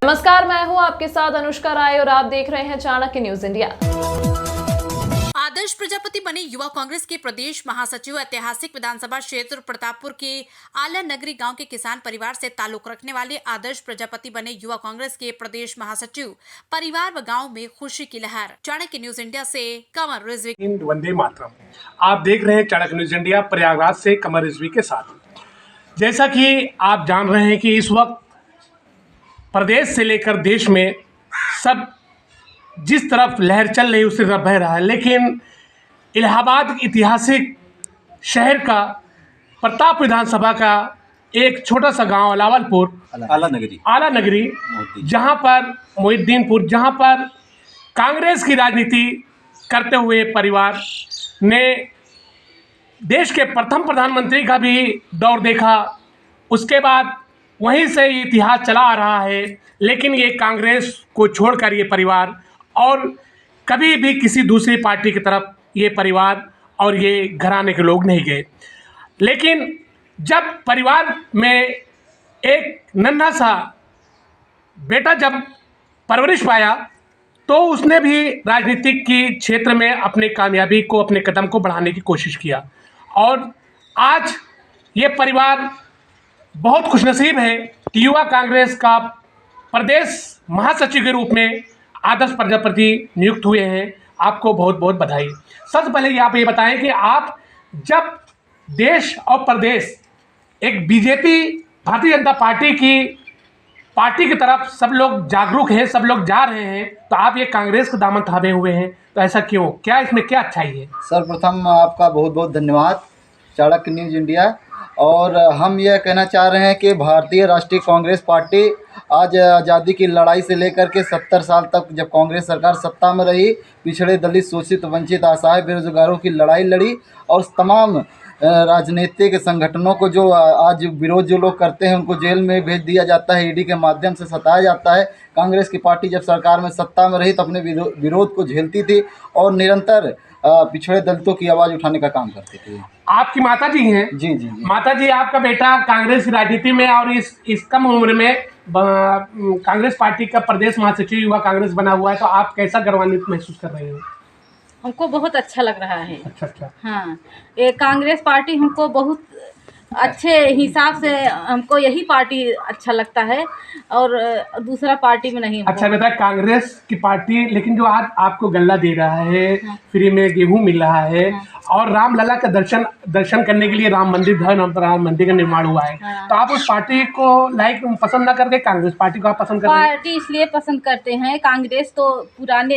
नमस्कार, मैं हूं आपके साथ अनुष्का राय और आप देख रहे हैं चाणक्य न्यूज इंडिया। आदर्श प्रजापति बने युवा कांग्रेस के प्रदेश महासचिव ऐतिहासिक विधानसभा क्षेत्र प्रतापपुर के आला नगरी गांव के किसान परिवार से ताल्लुक रखने वाले आदर्श प्रजापति बने युवा कांग्रेस के प्रदेश महासचिव परिवार व गांव में खुशी की लहर। चाणक्य न्यूज इंडिया से कमर रिजवी। वंदे मातरम। आप देख रहे हैं चाणक्य न्यूज इंडिया प्रयागराज से कमर रिजवी के साथ। जैसा कि आप जान रहे हैं कि इस वक्त प्रदेश से लेकर देश में सब जिस तरफ लहर चल रही उसी तरफ बह रहा है, लेकिन इलाहाबाद ऐतिहासिक शहर का प्रताप विधानसभा का एक छोटा सा गांव अलावलपुर आला नगरी जहां पर मोहिद्दीनपुर, जहां पर कांग्रेस की राजनीति करते हुए परिवार ने देश के प्रथम प्रधानमंत्री का भी दौर देखा। उसके बाद वहीं से इतिहास चला आ रहा है, लेकिन ये कांग्रेस को छोड़कर ये परिवार और कभी भी किसी दूसरी पार्टी की तरफ ये परिवार और ये घराने के लोग नहीं गए। लेकिन जब परिवार में एक नन्हा सा बेटा जब परवरिश पाया तो उसने भी राजनीतिक की क्षेत्र में अपने कामयाबी को, अपने कदम को बढ़ाने की कोशिश किया और आज ये परिवार बहुत खुशनसीब है कि युवा कांग्रेस का प्रदेश महासचिव के रूप में आदर्श प्रजापति नियुक्त हुए हैं। आपको बहुत बहुत बधाई। सबसे पहले आप ये बताएं कि आप जब देश और प्रदेश एक बीजेपी भारतीय जनता पार्टी की तरफ सब लोग जागरूक हैं, सब लोग जा रहे हैं, तो आप ये कांग्रेस का दामन थामे हुए हैं, तो ऐसा क्यों? क्या इसमें क्या अच्छाई है? सर्वप्रथम आपका बहुत बहुत धन्यवाद चाणक्य न्यूज इंडिया। और हम यह कहना चाह रहे हैं कि भारतीय राष्ट्रीय कांग्रेस पार्टी आज आज़ादी की लड़ाई से लेकर के 70 साल तक जब कांग्रेस सरकार सत्ता में रही, पिछड़े, दलित, शोषित, वंचित, असहाय, बेरोजगारों की लड़ाई लड़ी और तमाम राजनीतिक संगठनों को जो आज विरोध जो लोग करते हैं उनको जेल में भेज दिया जाता है, ईडी के माध्यम से सताया जाता है। कांग्रेस की पार्टी जब सरकार में सत्ता में रही तो अपने विरोध को झेलती थी और निरंतर पिछड़े दलितों की आवाज़ उठाने का काम करती थी। आपकी माता जी हैं? जी जी। माता जी, आपका बेटा कांग्रेस की राजनीति में और इस कम उम्र में कांग्रेस पार्टी का प्रदेश महासचिव युवा कांग्रेस बना हुआ है, तो आप कैसा गर्वान्वित महसूस कर रहे हो? हमको बहुत अच्छा लग रहा है। अच्छा। हाँ, ये कांग्रेस पार्टी हमको बहुत अच्छे हिसाब से, हमको यही पार्टी अच्छा लगता है और दूसरा पार्टी में नहीं। अच्छा बेटा, कांग्रेस की पार्टी, लेकिन जो आज आपको गल्ला दे रहा है, फ्री में गेहूं मिल रहा है और रामलला का दर्शन करने के लिए राम मंदिर का निर्माण हुआ है, तो आप उस पार्टी को पसंद ना करके कांग्रेस पार्टी को आप पसंद करते हैं? पार्टी इसलिए पसंद करते हैं, कांग्रेस तो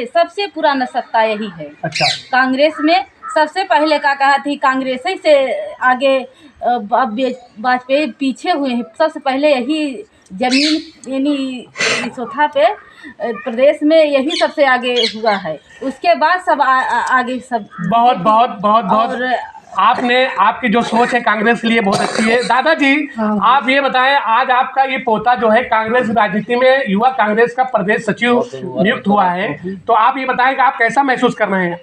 सबसे पुराना सत्ता यही है। अच्छा। कांग्रेस में सबसे पहले का कहा थी, कांग्रेस ही से आगे वाजपेयी पीछे हुए हैं। सबसे पहले यही जमीन यानी सोथा पे प्रदेश में यही सबसे आगे हुआ है, उसके बाद सब आगे सब बहुत आपकी जो सोच है कांग्रेस के लिए बहुत अच्छी है। दादाजी, आप ये बताएं, आज आपका ये पोता जो है कांग्रेस राजनीति में युवा कांग्रेस का प्रदेश सचिव नियुक्त हुआ है, तो आप ये बताएं कि आप कैसा महसूस कर रहे हैं?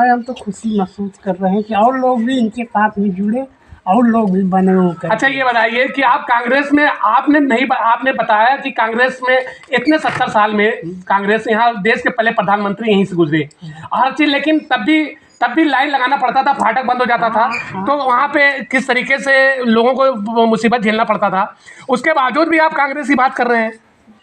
हम तो खुशी महसूस कर रहे हैं कि और लोग भी इनके साथ में जुड़े और लोग भी बने हुए। अच्छा, ये बताइए कि आप कांग्रेस में आपने बताया कि कांग्रेस में इतने 70 साल में कांग्रेस, यहाँ देश के पहले प्रधानमंत्री यहीं से गुजरे हर चीज़, लेकिन तब भी लाइन लगाना पड़ता था, फाटक बंद हो जाता था, तो वहाँ पे किस तरीके से लोगों को मुसीबत झेलना पड़ता था। उसके बावजूद भी आप कांग्रेस की बात कर रहे हैं।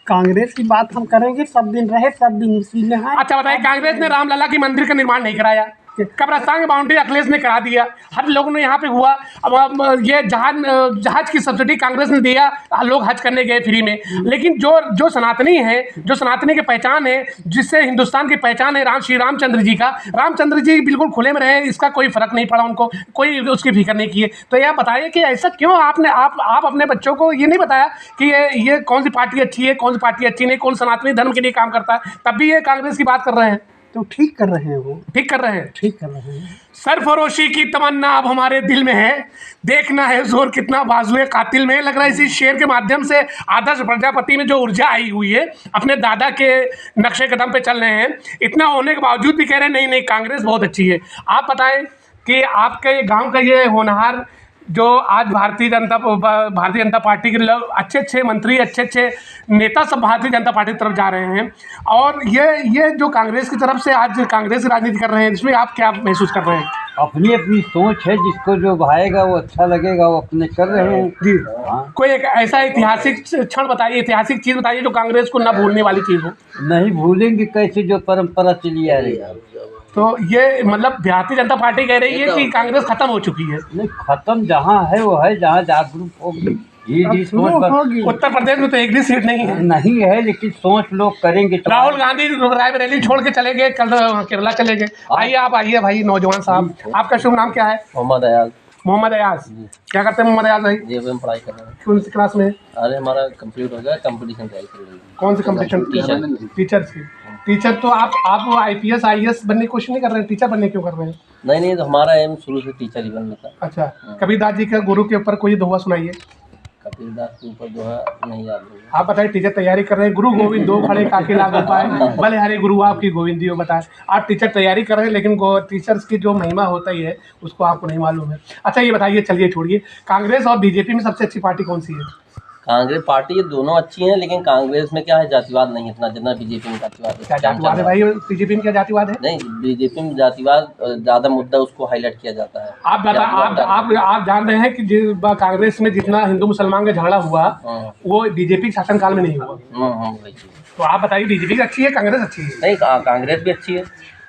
कांग्रेस की बात हम करेंगे, सब दिन रहे, सब दिन उसी में है। अच्छा बताइए, कांग्रेस ने रामलला की मंदिर का निर्माण नहीं कराया, कब्रिस्तान की बाउंड्री अखिलेश ने करा दिया, हर लोगों ने यहाँ पे हुआ। अब ये जहाज की सब्सिडी कांग्रेस ने दिया, लोग हज करने गए फ्री में, लेकिन जो सनातनी है, जो सनातनी की पहचान है, जिससे हिंदुस्तान की पहचान है श्री रामचंद्र जी का, रामचंद्र जी बिल्कुल खुले में रहे, इसका कोई फर्क नहीं पड़ा, उनको कोई उसकी फिक्र नहीं की है। तो यह बताइए कि ऐसा क्यों आप अपने बच्चों को ये नहीं बताया कि ये कौन सी पार्टी अच्छी है, कौन सी पार्टी अच्छी नहीं, कौन सनातनी धर्म के लिए काम करता है, तब भी ये कांग्रेस की बात कर रहे हैं? तो ठीक कर रहे हैं, वो ठीक कर रहे हैं। ठीक कर रहे हैं। सरफरोशी की तमन्ना अब हमारे दिल में है, देखना है जोर कितना बाजुए कातिल में। लग रहा है इसी शेर के माध्यम से आदर्श प्रजापति में जो ऊर्जा आई हुई है, अपने दादा के नक्शे कदम पे चल रहे हैं। इतना होने के बावजूद भी कह रहे हैं नहीं कांग्रेस बहुत अच्छी है। आप बताएं कि आपके गांव का ये होनहार जो आज भारतीय जनता पार्टी के लोग अच्छे मंत्री, अच्छे नेता सब भारतीय जनता पार्टी की तरफ जा रहे हैं, और ये जो कांग्रेस की तरफ से आज कांग्रेस राजनीति कर रहे हैं, इसमें आप क्या महसूस कर रहे हैं? अपनी अपनी सोच है, जिसको जो भाएगा वो अच्छा लगेगा वो अपने कर रहे हैं जी। हाँ। कोई एक ऐसा ऐतिहासिक क्षण बताइए, ऐतिहासिक चीज़ बताइए जो कांग्रेस को ना भूलने वाली चीज़ हो। नहीं भूलेंगे कैसे, जो परंपरा चली आ रही है। तो ये मतलब भारतीय जनता पार्टी कह रही है कि कांग्रेस खत्म हो चुकी है। नहीं, खत्म जहाँ है वो है, जहाँ जागरूक होगी जी सोच पर। उत्तर प्रदेश में तो एक भी सीट नहीं है। नहीं है, लेकिन सोच लोग करेंगे तो। राहुल गांधी रायबरेली छोड़ के चले गए, कल केरला चले गए। आइए आप आइए भाई, नौजवान साहब, आपका शुभ नाम क्या है? मोहम्मद अयाज। मोहम्मद अयाज, क्या करते हैं मोहम्मद अयाज भाई? जी, हम पढ़ाई कर रहे हैं। कौन सी क्लास में? अरे हमारा कंप्लीट हो गया, कंपटीशन तैयारी कर रहे हैं। कौन सी कंपटीशन? टीचर की। टीचर तो आप IPS IAS बनने की कोशिश नहीं कर रहे हैं, टीचर बनने क्यों कर रहे हैं? नहीं, तो हमारा एम शुरू से टीचर ही बनना था। अच्छा, कबीरदास जी के गुरु के ऊपर कोई दोहा सुनाइए। कबीरदास के ऊपर जो है नहीं याद है। आप बताइए, टीचर तैयारी कर रहे हैं, गुरु गोविंद दो खड़े काके लागू पाए, भले हरे गुरु आपकी गोविंदियो बताए। आप टीचर तैयारी कर रहे हैं, लेकिन टीचर्स की जो महिमा होता ही है उसको आपको नहीं मालूम है। अच्छा ये बताइए, चलिए छोड़िए, कांग्रेस और बीजेपी में सबसे अच्छी पार्टी कौन सी है? कांग्रेस पार्टी ये दोनों अच्छी हैं, लेकिन कांग्रेस में क्या है, जातिवाद नहीं इतना जितना बीजेपी में जातिवाद है। क्या जातिवाद है भाई बीजेपी में? क्या जातिवाद है? नहीं, बीजेपी में जातिवाद ज़्यादा मुद्दा उसको हाईलाइट किया जाता है। आप जान रहे हैं कि कांग्रेस में जितना हिंदू मुसलमान का झगड़ा हुआ वो बीजेपी शासनकाल में नहीं हुआ। तो आप बताइए, बीजेपी अच्छी है कांग्रेस अच्छी है? नहीं, कांग्रेस भी अच्छी है,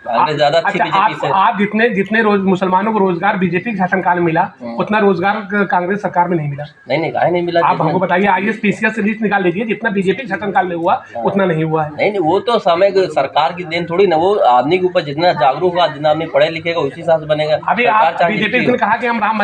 कांग्रेस ज़्यादा अच्छी बीजेपी से। आप जितने मुसलमानों को रोजगार बीजेपी के शासनकाल में मिला, उतना रोजगार कांग्रेस सरकार में नहीं मिला। नहीं, काहे नहीं मिला? आप हमको बताइए, IAS PCS से लिस्ट निकाल लीजिए, जितना बीजेपी के शासनकाल में हुआ उतना नहीं हुआ है। नहीं, वो तो समय सरकार की देन थोड़ी ना, वो आदमी के ऊपर जितना जागरूक होगा, जितना आदमी पढ़े लिखेगा उसी हिसाब से बनेगा। अभी बीजेपी ने कहा कि हम राम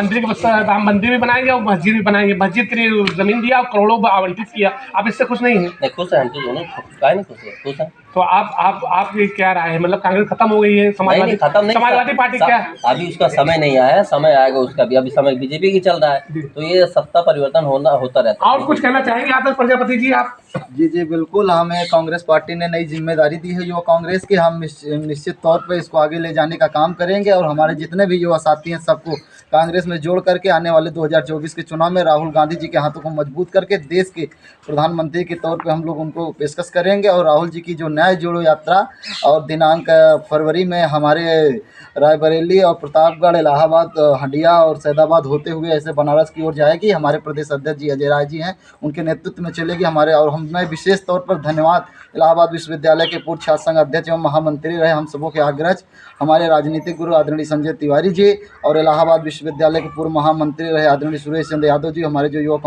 मंदिर भी बनाएंगे और मस्जिद भी बनाएंगे, मस्जिद के लिए जमीन दिया और करोड़ों आवंटित किया। आप इससे खुश नहीं है? नहीं, खुश है हम तो दोनों, काहे नहीं खुश है, खुश है। तो आप ये क्या राय है, मतलब कांग्रेस खत्म हो गई है? समाजवादी पार्टी क्या है? अभी उसका समय नहीं आया है, समय आएगा उसका भी। अभी समय बीजेपी की चल रहा है, तो ये सत्ता परिवर्तन होता रहता है। और कुछ कहना चाहेंगे आदर्श प्रजापति जी आप? जी बिल्कुल, हमें कांग्रेस पार्टी ने नई जिम्मेदारी दी है युवा कांग्रेस की। हम निश्चित तौर पर इसको आगे ले जाने का काम करेंगे और हमारे जितने भी युवा साथी हैं सबको कांग्रेस में जोड़ करके आने वाले 2024 के चुनाव में राहुल गांधी जी के हाथों को मजबूत करके देश के प्रधानमंत्री के तौर पे हम लोग उनको पेशकश करेंगे। और राहुल जी की जो न्याय जोड़ो यात्रा और दिनांक फरवरी में हमारे रायबरेली और प्रतापगढ़, इलाहाबाद, हंडिया और सैदाबाद होते हुए ऐसे बनारस की ओर जाएगी। हमारे प्रदेश अध्यक्ष जी अजय राय जी हैं, उनके नेतृत्व में चलेगी हमारे। और मैं विशेष तौर पर धन्यवाद इलाहाबाद विश्वविद्यालय के पूर्व छात्र संघ अध्यक्ष एवं महामंत्री रहे हम सबों के अग्रज हमारे राजनीतिक गुरु आदरणीय संजय तिवारी जी, और इलाहाबाद विश्वविद्यालय के पूर्व महामंत्री रहे आदरणीय सुरेश चंद्र यादव जी, हमारे जो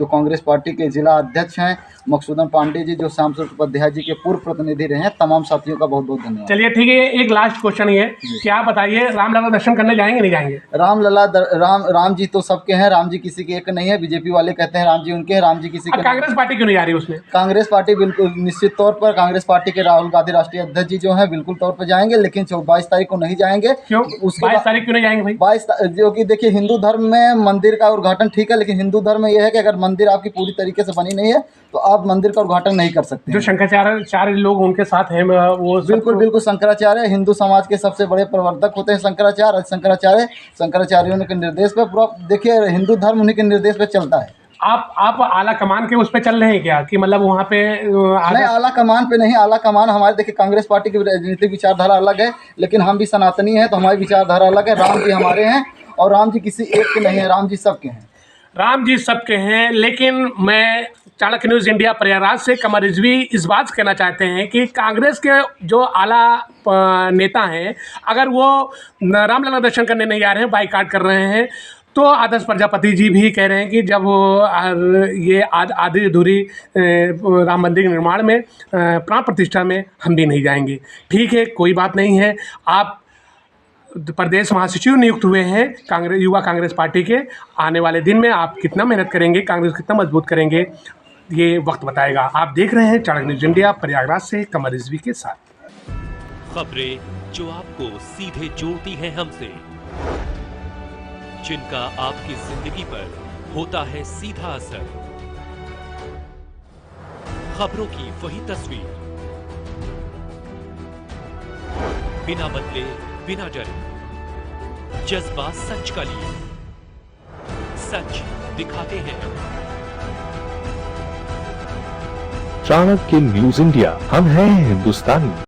कांग्रेस पार्टी के जिला अध्यक्ष हैं मकसूदन पांडे जी, जो श्याम सुरेश उपाध्याय जी के पूर्व प्रतिनिधि रहे हैं। तमाम साथियों का बहुत बहुत धन्यवाद। चलिए ठीक है, एक लास्ट क्वेश्चन ये कि आप बताइए, रामलला दर्शन करने जाएंगे नहीं जाएंगे? राम जी तो सबके हैं, राम जी किसी के एक नहीं है। बीजेपी वाले कहते हैं राम जी उनके हैं, राम जी किसी के। कांग्रेस पार्टी क्यों नहीं जा रही उसमें? कांग्रेस पार्टी बिल्कुल निश्चित तौर पर कांग्रेस पार्टी के राहुल गांधी राष्ट्रीय अध्यक्ष जी जो हैं बिल्कुल तौर पर जाएंगे, लेकिन 22 तारीख को नहीं जाएंगे। क्यों 22 तारीख क्यों नहीं जाएंगे भाई? 22 जो कि देखिए, हिंदू धर्म में मंदिर का उद्घाटन ठीक है, लेकिन हिंदू धर्म में यह है कि अगर मंदिर आपकी पूरी तरीके से बनी नहीं है तो आप मंदिर का उद्घाटन नहीं कर सकते। जो शंकराचार्य लोग उनके साथ हैं वो बिल्कुल शंकराचार्य हिंदू समाज के सबसे बड़े प्रवर्तक होते हैं। शंकराचार्यों के निर्देश पे पूरा देखिए, हिंदू धर्म उन्हीं के निर्देश पे चलता है। आप आला कमान के उस पे चल रहे हैं क्या, कि मतलब वहाँ पे? नहीं, आला कमान पे नहीं। आला कमान हमारे, देखिए कांग्रेस पार्टी की राजनीतिक विचारधारा अलग है, लेकिन हम भी सनातनी हैं तो हमारी विचारधारा अलग है। राम जी हमारे हैं और राम जी किसी एक के नहीं है, राम जी सबके हैं। राम जी सबके हैं, लेकिन मैं चाणक्य न्यूज़ इंडिया प्रयागराज से कमर रिजवी इस बात से कहना चाहते हैं कि कांग्रेस के जो आला नेता हैं, अगर वो रामलला दर्शन करने नहीं आ रहे हैं, बाइकाट कर रहे हैं, तो आदर्श प्रजापति जी भी कह रहे हैं कि जब ये आधी अधूरी राम मंदिर के निर्माण में प्राण प्रतिष्ठा में हम भी नहीं जाएंगे। ठीक है, कोई बात नहीं है। आप प्रदेश महासचिव नियुक्त हुए हैं युवा कांग्रेस पार्टी के। आने वाले दिन में आप कितना मेहनत करेंगे, कांग्रेस कितना मजबूत करेंगे, ये वक्त बताएगा। आप देख रहे हैं चाणक्य न्यूज़ इंडिया प्रयागराज से कमर रिजवी के साथ। खबरें जो आपको सीधे जोड़ती हैं हमसे, जिनका आपकी जिंदगी पर होता है सीधा असर। खबरों की वही तस्वीर, बिना बदले बिना डरे, जज्बा सच का लिए, सच दिखाते हैं। चाणक्य न्यूज इंडिया, हम हैं हिंदुस्तानी।